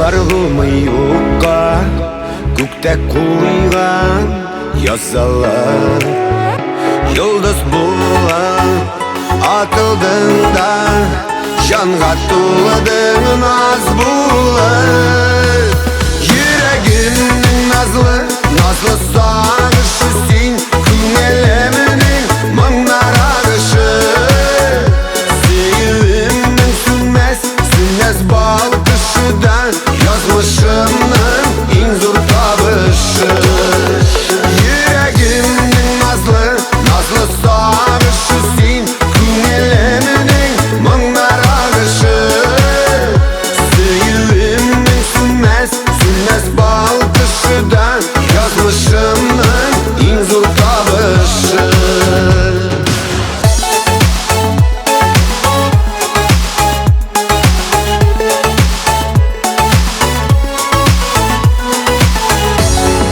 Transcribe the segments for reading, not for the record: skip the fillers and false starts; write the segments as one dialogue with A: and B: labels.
A: Жарғымы юққа көкте қойған язалар, Йолдыз болып атылдың да жанға туладың наз болып. Йөрәгімнің назлы сағышы сен, күңелемінің мыңнар ағышы. Сүйуімнің сүнмәс бал кышыдан, язмышымның ең зор табышы. Йөрәгімнің назлы сағышы сен, күңелемінің мыңнар ағышы. Сүйуімнің сүнмәс бал кышыдан, язмышымның ең зор табышы.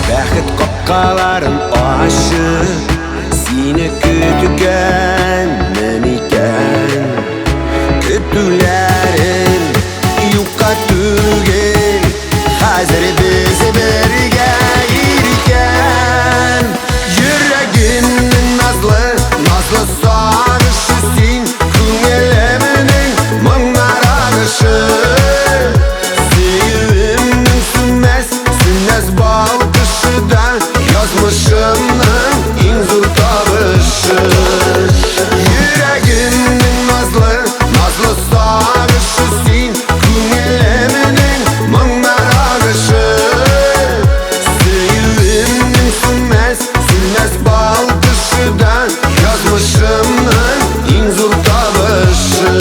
A: Бәхет қапқаларын ашып, сені күтгенмін екен. Күтулерім юққа түгел, қазір біз бірге еркен. Йөрәгімнің назлы сағышы сен, күңелемінің мыңнар ағышы. Сүйуімнің сүнмәс бал кышыдан, язмышымның ең зор табышы. Йөрәгімнің назлы сағышы сен, күңелемінің мыңнар ағышы. Сүйуімнің сүнмәс бал кышыдан, язмышымның ең зор табышы.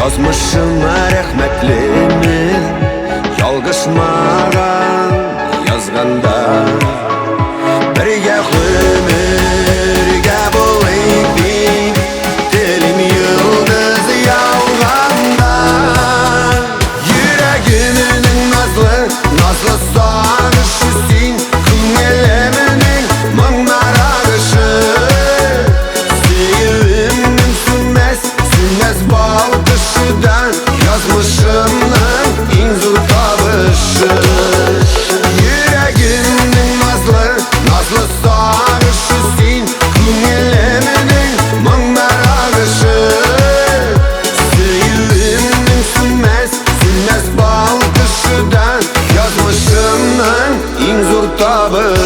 A: Язмышыма рәхмәтлемен, ялгыш маған язганда. Бірге ғөмірге болайық дейін, тілім йылдыз яуғанда. Йөрәгімнің назлы сағышы сен, күңелемінің мыңнар ағышы. Сүйуімнің сүнмәс бал кышыдан, язмышымның ең зор табышы. Йөрәгімнің назлы сағышы сен, күңелемінің мыңнар ағышы. Сүйуімнің сүнмәс бал кышыдан, язмышымның ең зор табышы.